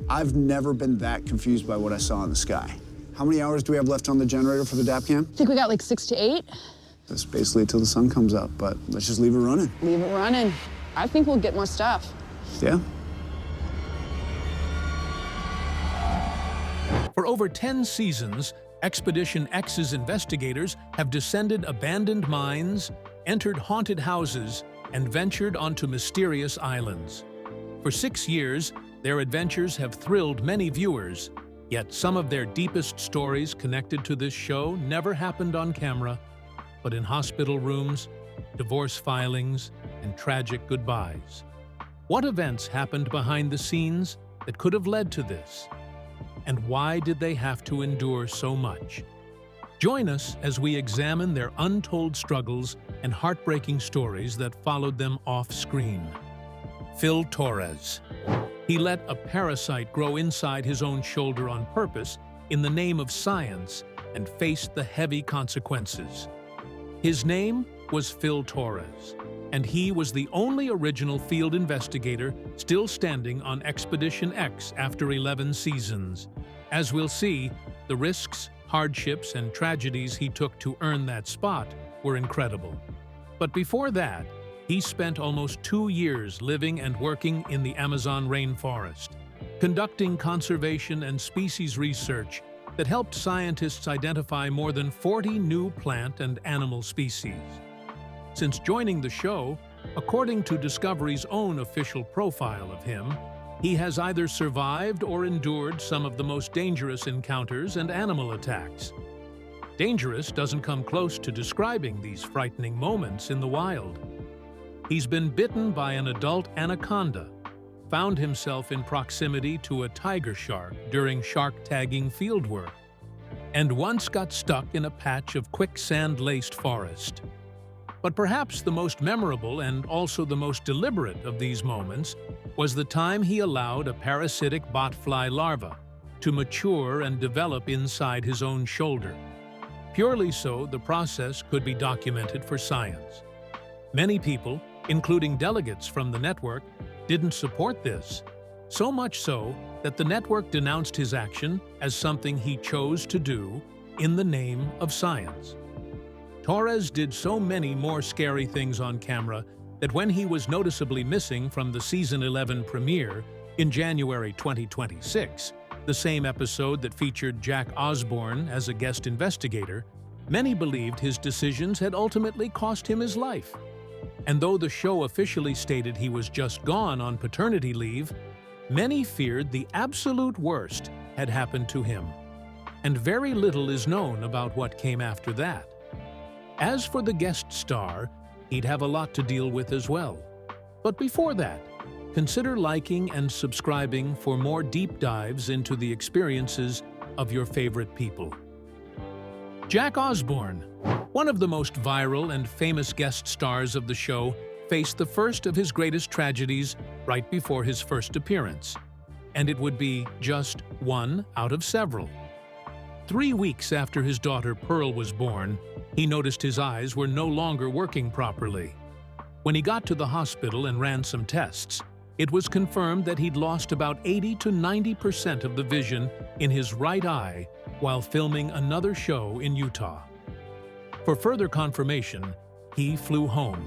I've never been that confused by what I saw in the sky. How many hours do we have left on the generator for the DAP cam? I think we got like 6 to 8. That's basically till the sun comes up, but let's just leave it running. Leave it running. I think we'll get more stuff. Yeah? For over 10 seasons, Expedition X's investigators have descended abandoned mines, entered haunted houses, and ventured onto mysterious islands. For 6 years, their adventures have thrilled many viewers, yet some of their deepest stories connected to this show never happened on camera, but in hospital rooms, divorce filings, and tragic goodbyes. What events happened behind the scenes that could have led to this? And why did they have to endure so much? Join us as we examine their untold struggles and heartbreaking stories that followed them off-screen. Phil Torres. He let a parasite grow inside his own shoulder on purpose in the name of science and faced the heavy consequences. His name was Phil Torres, and he was the only original field investigator still standing on Expedition X after 11 seasons. As we'll see, the risks, hardships, and tragedies he took to earn that spot were incredible. But before that, he spent almost 2 years living and working in the Amazon rainforest, conducting conservation and species research that helped scientists identify more than 40 new plant and animal species. Since joining the show, according to Discovery's own official profile of him, he has either survived or endured some of the most dangerous encounters and animal attacks. Dangerous doesn't come close to describing these frightening moments in the wild. He's been bitten by an adult anaconda, found himself in proximity to a tiger shark during shark tagging fieldwork, and once got stuck in a patch of quicksand-laced forest. But perhaps the most memorable and also the most deliberate of these moments was the time he allowed a parasitic botfly larva to mature and develop inside his own shoulder. Purely so, the process could be documented for science. Many people, including delegates from the network, didn't support this, so much so that the network denounced his action as something he chose to do in the name of science. Torres did so many more scary things on camera that when he was noticeably missing from the Season 11 premiere in January 2026, the same episode that featured Jack Osborne as a guest investigator, many believed his decisions had ultimately cost him his life. And though the show officially stated he was just gone on paternity leave, many feared the absolute worst had happened to him. And very little is known about what came after that. As for the guest star, he'd have a lot to deal with as well. But before that, consider liking and subscribing for more deep dives into the experiences of your favorite people. Jack Osborne, one of the most viral and famous guest stars of the show, faced the first of his greatest tragedies right before his first appearance. And it would be just one out of several. 3 weeks after his daughter Pearl was born, he noticed his eyes were no longer working properly. When he got to the hospital and ran some tests, it was confirmed that he'd lost about 80 to 90% of the vision in his right eye while filming another show in Utah. For further confirmation, he flew home,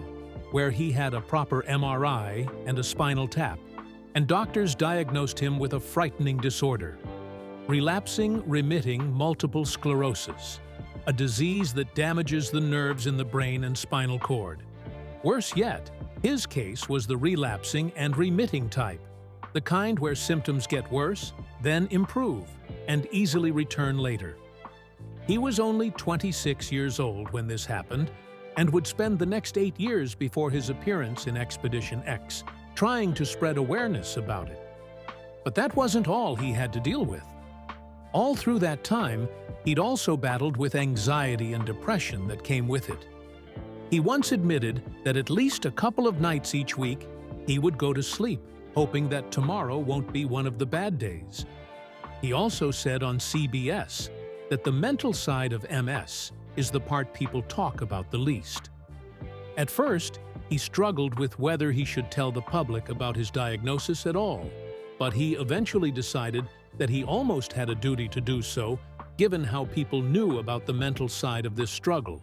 where he had a proper MRI and a spinal tap, and doctors diagnosed him with a frightening disorder: relapsing remitting multiple sclerosis, a disease that damages the nerves in the brain and spinal cord. Worse yet, his case was the relapsing and remitting type, the kind where symptoms get worse, then improve, and easily return later. He was only 26 years old when this happened, and would spend the next 8 years before his appearance in Expedition X trying to spread awareness about it. But that wasn't all he had to deal with. All through that time, he'd also battled with anxiety and depression that came with it. He once admitted that at least a couple of nights each week, he would go to sleep, hoping that tomorrow won't be one of the bad days. He also said on CBS that the mental side of MS is the part people talk about the least. At first, he struggled with whether he should tell the public about his diagnosis at all. but he eventually decided that he almost had a duty to do so, given how people knew about the mental side of this struggle.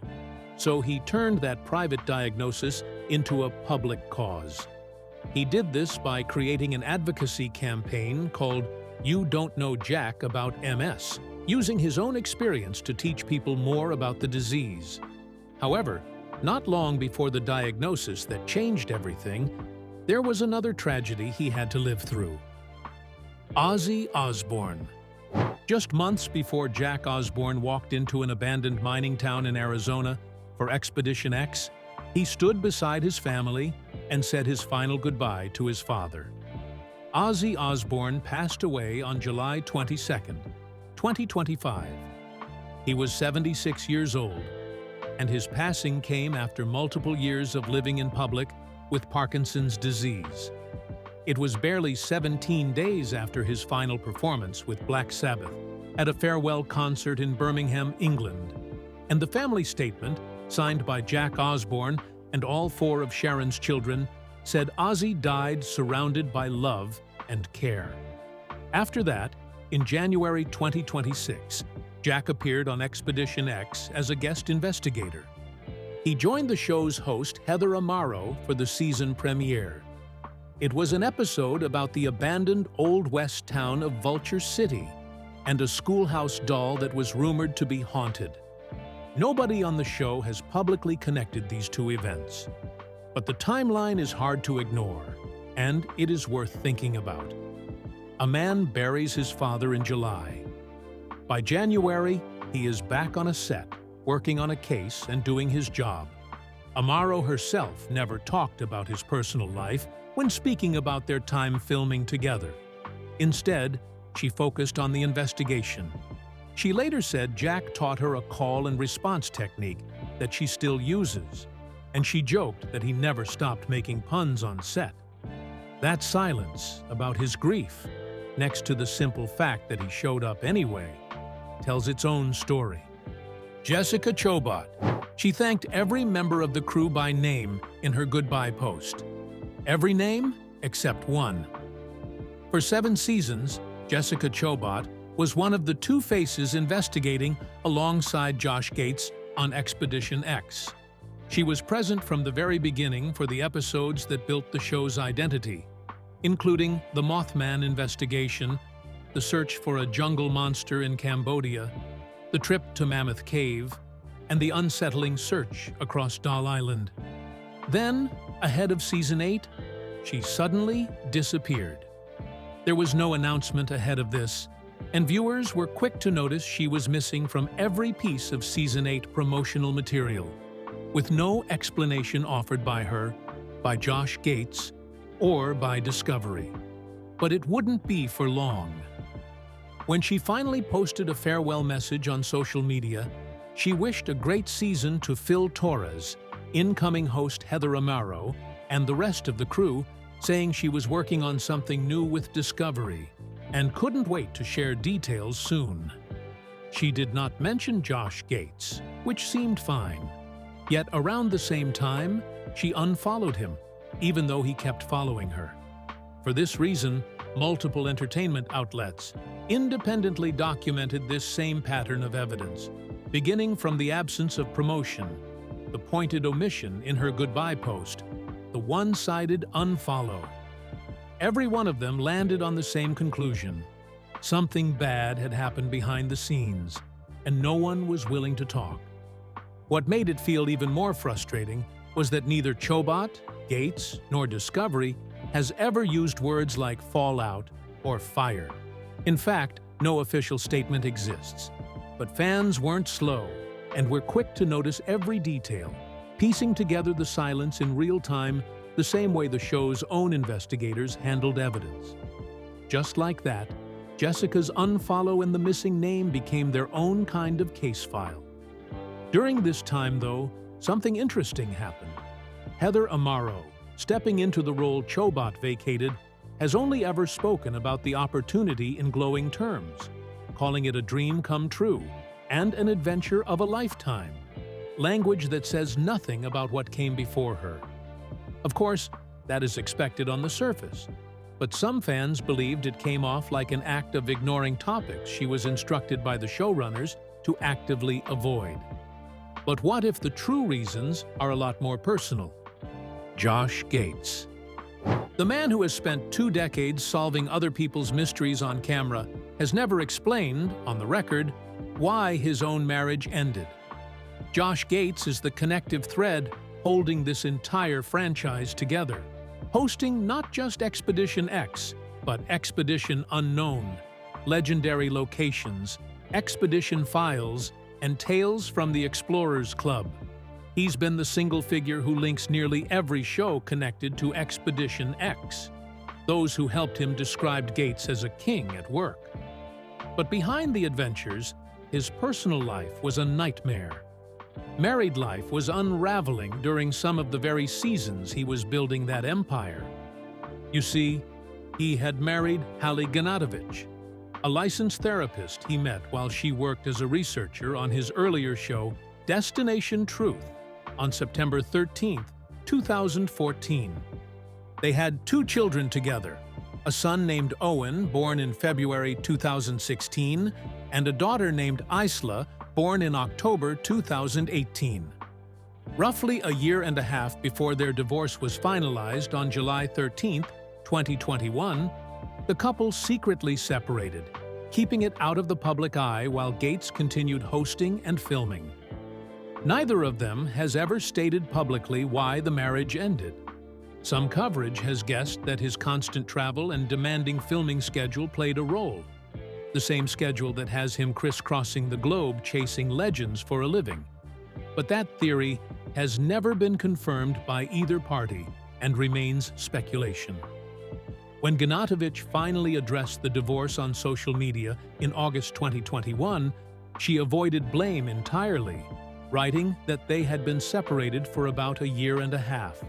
So he turned that private diagnosis into a public cause. He did this by creating an advocacy campaign called You Don't Know Jack About MS, using his own experience to teach people more about the disease. However, not long before the diagnosis that changed everything, there was another tragedy he had to live through. Ozzy Osbourne. Just months before Jack Osbourne walked into an abandoned mining town in Arizona for Expedition X, he stood beside his family and said his final goodbye to his father. Ozzy Osbourne passed away on July 22, 2025. He was 76 years old, and his passing came after multiple years of living in public with Parkinson's disease. It was barely 17 days after his final performance with Black Sabbath at a farewell concert in Birmingham, England, and the family statement, signed by Jack Osbourne and all 4 of Sharon's children, said Ozzy died surrounded by love and care. After that, in January 2026, Jack appeared on Expedition X as a guest investigator. He joined the show's host, Heather Amaro, for the season premiere. It was an episode about the abandoned Old West town of Vulture City and a schoolhouse doll that was rumored to be haunted. Nobody on the show has publicly connected these 2 events. But the timeline is hard to ignore, and it is worth thinking about. A man buries his father in July. By January, he is back on a set, working on a case and doing his job. Amaro herself never talked about his personal life when speaking about their time filming together. Instead, she focused on the investigation. She later said Jack taught her a call and response technique that she still uses, and she joked that he never stopped making puns on set. That silence about his grief, next to the simple fact that he showed up anyway, tells its own story. Jessica Chobot. She thanked every member of the crew by name in her goodbye post. Every name except one. For 7 seasons, Jessica Chobot was one of the 2 faces investigating alongside Josh Gates on Expedition X. She was present from the very beginning for the episodes that built the show's identity, including the Mothman investigation, the search for a jungle monster in Cambodia, the trip to Mammoth Cave, and the unsettling search across Doll Island. Then, ahead of Season 8, she suddenly disappeared. There was no announcement ahead of this, and viewers were quick to notice she was missing from every piece of Season 8 promotional material, with no explanation offered by her, by Josh Gates, or by Discovery. But it wouldn't be for long. When she finally posted a farewell message on social media, she wished a great season to Phil Torres, incoming host Heather Amaro, and the rest of the crew, saying she was working on something new with Discovery and couldn't wait to share details soon. She did not mention Josh Gates, which seemed fine. Yet around the same time, she unfollowed him, even though he kept following her. For this reason, multiple entertainment outlets independently documented this same pattern of evidence, beginning from the absence of promotion, the pointed omission in her goodbye post, the one-sided unfollow. Every one of them landed on the same conclusion. Something bad had happened behind the scenes, and no one was willing to talk. What made it feel even more frustrating was that neither Chobot, Gates, nor Discovery has ever used words like fallout or fired. In fact, no official statement exists. But fans weren't slow and were quick to notice every detail, piecing together the silence in real time the same way the show's own investigators handled evidence. Just like that, Jessica's unfollow and the missing name became their own kind of case file. During this time, though, something interesting happened. Heather Amaro, stepping into the role Chobot vacated, has only ever spoken about the opportunity in glowing terms, calling it a dream come true and an adventure of a lifetime, language that says nothing about what came before her. Of course, that is expected on the surface, but some fans believed it came off like an act of ignoring topics she was instructed by the showrunners to actively avoid. But what if the true reasons are a lot more personal? Josh Gates. The man who has spent 2 decades solving other people's mysteries on camera has never explained, on the record, why his own marriage ended. Josh Gates is the connective thread holding this entire franchise together, hosting not just Expedition X, but Expedition Unknown, Legendary Locations, Expedition Files, and Tales from the Explorers Club. He's been the single figure who links nearly every show connected to Expedition X. Those who helped him described Gates as a king at work. But behind the adventures, his personal life was a nightmare. Married life was unraveling during some of the very seasons he was building that empire. You see, he had married Hallie Ganatovich, a licensed therapist he met while she worked as a researcher on his earlier show, Destination Truth, on September 13, 2014. They had 2 children together, a son named Owen, born in February 2016, and a daughter named Isla, born in October 2018. Roughly a year and a half before their divorce was finalized on July 13, 2021, the couple secretly separated, keeping it out of the public eye while Gates continued hosting and filming. Neither of them has ever stated publicly why the marriage ended. Some coverage has guessed that his constant travel and demanding filming schedule played a role, the same schedule that has him crisscrossing the globe chasing legends for a living. But that theory has never been confirmed by either party and remains speculation. When Ganatovich finally addressed the divorce on social media in August 2021, she avoided blame entirely, writing that they had been separated for about a year and a half.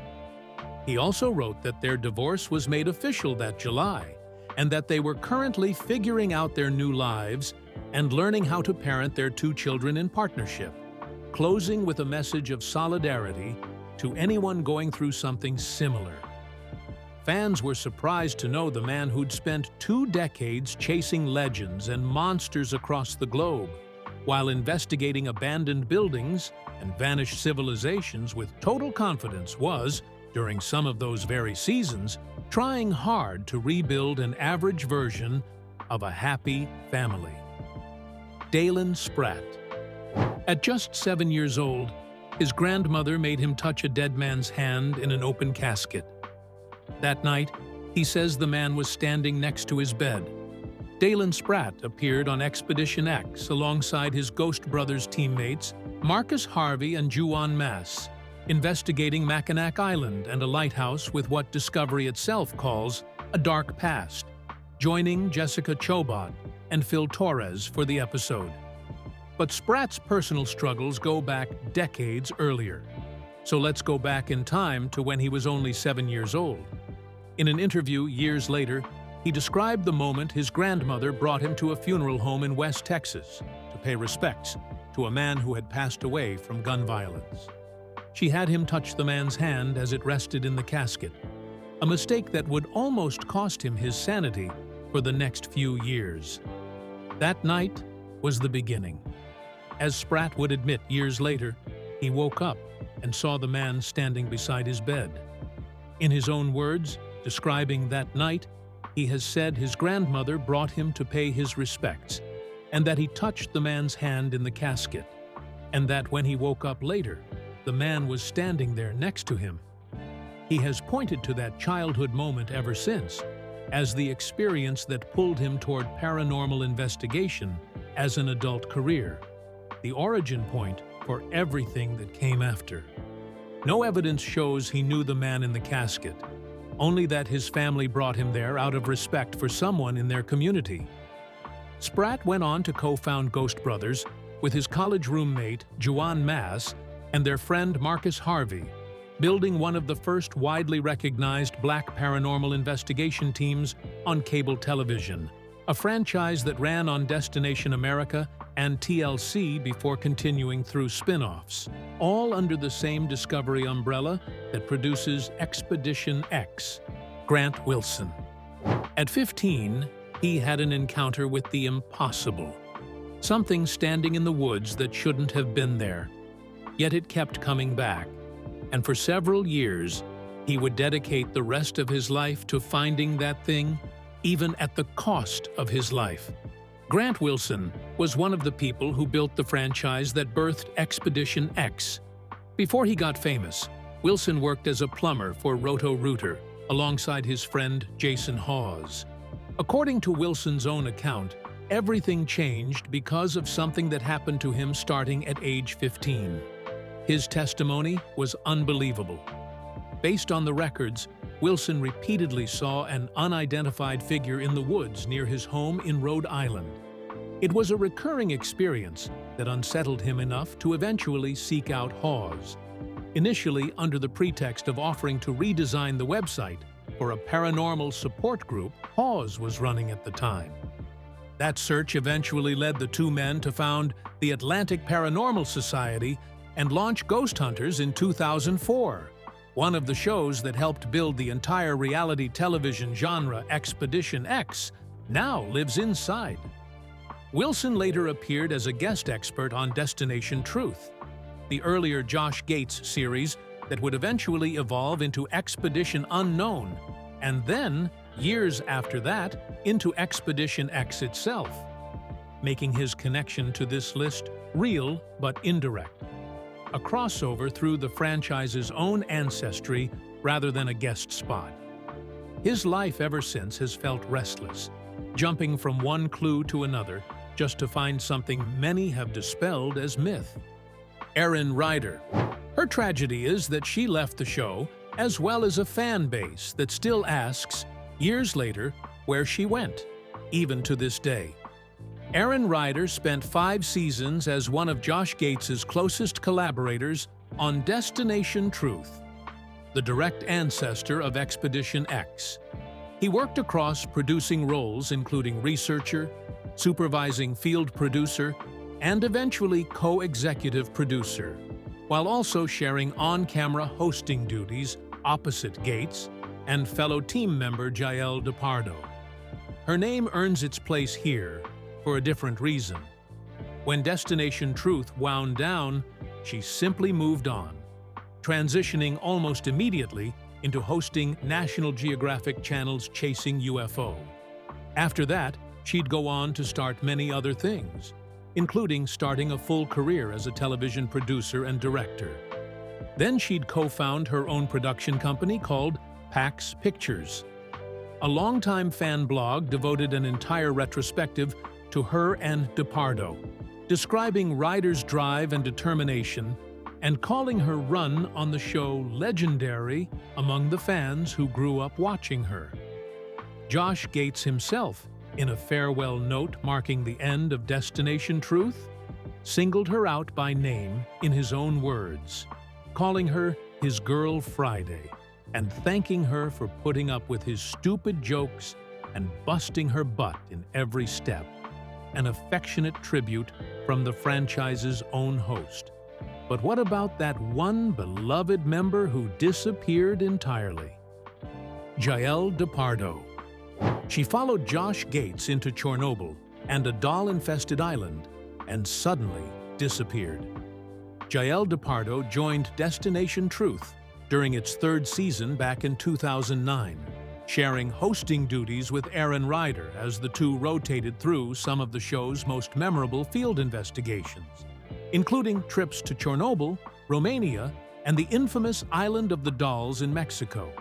He also wrote that their divorce was made official that July, and that they were currently figuring out their new lives and learning how to parent their 2 children in partnership, closing with a message of solidarity to anyone going through something similar. Fans were surprised to know the man who'd spent 2 decades chasing legends and monsters across the globe, while investigating abandoned buildings and vanished civilizations with total confidence was, during some of those very seasons, trying hard to rebuild an average version of a happy family. Dalen Spratt. At just 7 years old, his grandmother made him touch a dead man's hand in an open casket. That night, he says the man was standing next to his bed. Dalen Spratt appeared on Expedition X alongside his Ghost Brothers teammates Marcus Harvey and Juan Mass, investigating Mackinac Island and a lighthouse with what Discovery itself calls a dark past, joining Jessica Chobot and Phil Torres for the episode. But Spratt's personal struggles go back decades earlier. So let's go back in time to when he was only 7 years old. In an interview years later, he described the moment his grandmother brought him to a funeral home in West Texas to pay respects to a man who had passed away from gun violence. She had him touch the man's hand as it rested in the casket, a mistake that would almost cost him his sanity for the next few years. That night was the beginning. As Spratt would admit years later, he woke up and saw the man standing beside his bed. In his own words, describing that night, he has said his grandmother brought him to pay his respects, and that he touched the man's hand in the casket, and that when he woke up later, the man was standing there next to him. He has pointed to that childhood moment ever since as the experience that pulled him toward paranormal investigation as an adult career, the origin point for everything that came after. No evidence shows he knew the man in the casket, only that his family brought him there out of respect for someone in their community. Spratt went on to co-found Ghost Brothers with his college roommate, Juan Mass, and their friend Marcus Harvey, building one of the first widely recognized Black paranormal investigation teams on cable television, a franchise that ran on Destination America and TLC before continuing through spin-offs, all under the same Discovery umbrella that produces Expedition X, Grant Wilson. At 15, he had an encounter with the impossible. Something standing in the woods that shouldn't have been there. Yet it kept coming back, and for several years, he would dedicate the rest of his life to finding that thing, even at the cost of his life. Grant Wilson was one of the people who built the franchise that birthed Expedition X. Before he got famous, Wilson worked as a plumber for Roto-Rooter, alongside his friend Jason Hawes. According to Wilson's own account, everything changed because of something that happened to him starting at age 15. His testimony was unbelievable. Based on the records, Wilson repeatedly saw an unidentified figure in the woods near his home in Rhode Island. It was a recurring experience that unsettled him enough to eventually seek out Hawes. Initially under the pretext of offering to redesign the website for a paranormal support group Hawes was running at the time. That search eventually led the two men to found the Atlantic Paranormal Society and launch Ghost Hunters in 2004. One of the shows that helped build the entire reality television genre, Expedition X, now lives inside. Wilson later appeared as a guest expert on Destination Truth, the earlier Josh Gates series that would eventually evolve into Expedition Unknown, and then, years after that, into Expedition X itself, making his connection to this list real but indirect. A crossover through the franchise's own ancestry rather than a guest spot. His life ever since has felt restless, jumping from one clue to another just to find something many have dispelled as myth. Erin Ryder. Her tragedy is that she left the show, as well as a fan base that still asks, years later, where she went, even to this day. Erin Ryder spent 5 seasons as one of Josh Gates's closest collaborators on Destination Truth, the direct ancestor of Expedition X. He worked across producing roles including researcher, supervising field producer, and eventually co-executive producer, while also sharing on-camera hosting duties opposite Gates and fellow team member Jael DePardo. Her name earns its place here for a different reason. When Destination Truth wound down, she simply moved on, transitioning almost immediately into hosting National Geographic Channel's Chasing UFO. After that, she'd go on to start many other things, including starting a full career as a television producer and director. Then she'd co-found her own production company called Pax Pictures. A longtime fan blog devoted an entire retrospective to her and DePardo, describing Ryder's drive and determination and calling her run on the show legendary among the fans who grew up watching her. Josh Gates himself, in a farewell note marking the end of Destination Truth, singled her out by name in his own words, calling her his Girl Friday and thanking her for putting up with his stupid jokes and busting her butt in every step. An affectionate tribute from the franchise's own host. But what about that one beloved member who disappeared entirely? Jael DePardo. She followed Josh Gates into Chernobyl and a doll-infested island, and suddenly disappeared. Jael DePardo joined Destination Truth during its 3rd season back in 2009, sharing hosting duties with Erin Ryder as the two rotated through some of the show's most memorable field investigations, including trips to Chernobyl, Romania, and the infamous Island of the Dolls in Mexico.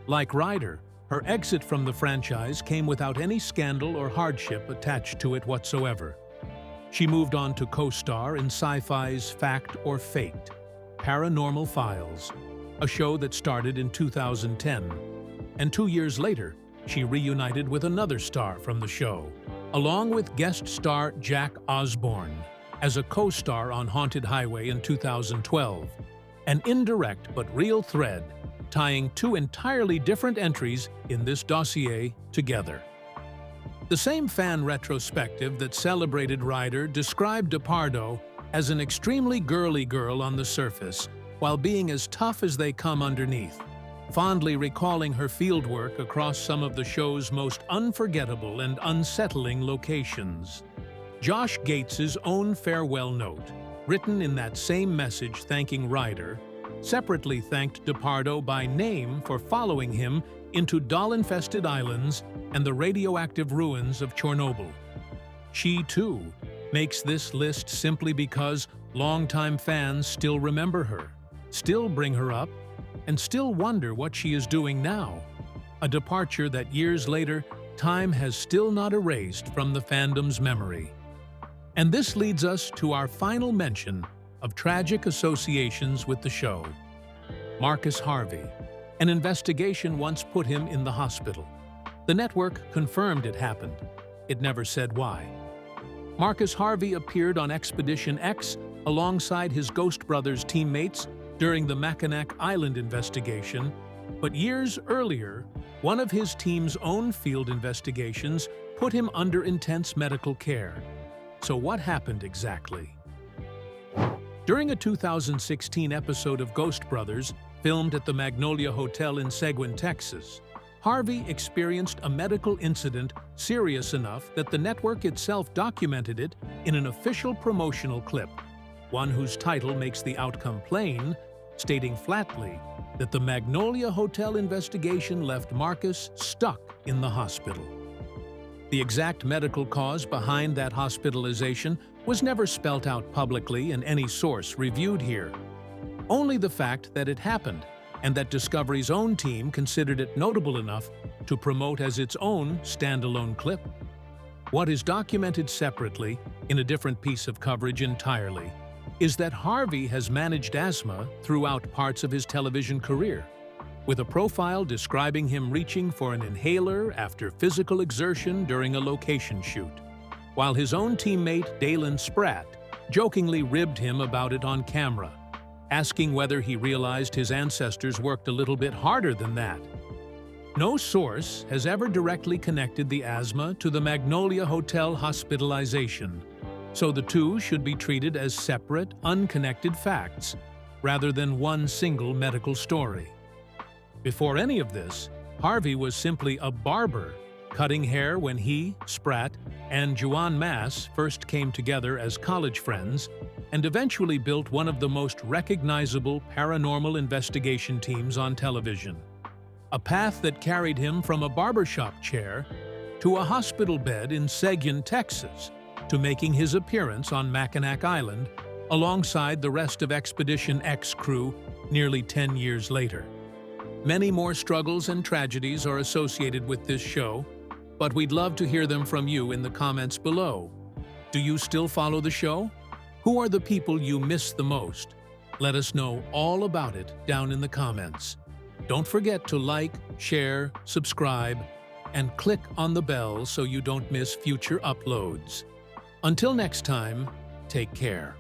Like Ryder, her exit from the franchise came without any scandal or hardship attached to it whatsoever. She moved on to co-star in Sci-Fi's Fact or Faked, Paranormal Files, a show that started in 2010. And 2 years later, she reunited with another star from the show, along with guest star Jack Osborne, as a co-star on Haunted Highway in 2012, an indirect but real thread tying 2 entirely different entries in this dossier together. The same fan retrospective that celebrated Ryder described DePardo as an extremely girly girl on the surface, while being as tough as they come underneath. fondly recalling her fieldwork across some of the show's most unforgettable and unsettling locations. Josh Gates's own farewell note, written in that same message thanking Ryder, separately thanked DePardo by name for following him into doll-infested islands and the radioactive ruins of Chernobyl. She, too, makes this list simply because longtime fans still remember her, still bring her up, and still wonder what she is doing now, a departure that years later, time has still not erased from the fandom's memory. And this leads us to our final mention of tragic associations with the show. Marcus Harvey. An investigation once put him in the hospital. The network confirmed it happened. It never said why. Marcus Harvey appeared on Expedition X alongside his Ghost Brothers teammates during the Mackinac Island investigation, but years earlier, one of his team's own field investigations put him under intense medical care. So what happened exactly? During a 2016 episode of Ghost Brothers, filmed at the Magnolia Hotel in Seguin, Texas, Harvey experienced a medical incident serious enough that the network itself documented it in an official promotional clip, one whose title makes the outcome plain, stating flatly that the Magnolia Hotel investigation left Marcus stuck in the hospital. The exact medical cause behind that hospitalization was never spelt out publicly in any source reviewed here. Only the fact that it happened, and that Discovery's own team considered it notable enough to promote as its own standalone clip. What is documented separately, in a different piece of coverage entirely, is that Harvey has managed asthma throughout parts of his television career, with a profile describing him reaching for an inhaler after physical exertion during a location shoot, while his own teammate Dalen Spratt jokingly ribbed him about it on camera, asking whether he realized his ancestors worked a little bit harder than that. No source has ever directly connected the asthma to the Magnolia Hotel hospitalization, so the two should be treated as separate, unconnected facts, rather than one single medical story. Before any of this, Harvey was simply a barber, cutting hair when he, Spratt, and Juan Mass first came together as college friends, and eventually built one of the most recognizable paranormal investigation teams on television. A path that carried him from a barbershop chair to a hospital bed in Seguin, Texas, to making his appearance on Mackinac Island alongside the rest of Expedition X crew nearly 10 years later. Many more struggles and tragedies are associated with this show, but we'd love to hear them from you in the comments below. Do you still follow the show? Who are the people you miss the most? Let us know all about it down in the comments. Don't forget to like, share, subscribe, and click on the bell so you don't miss future uploads. Until next time, take care.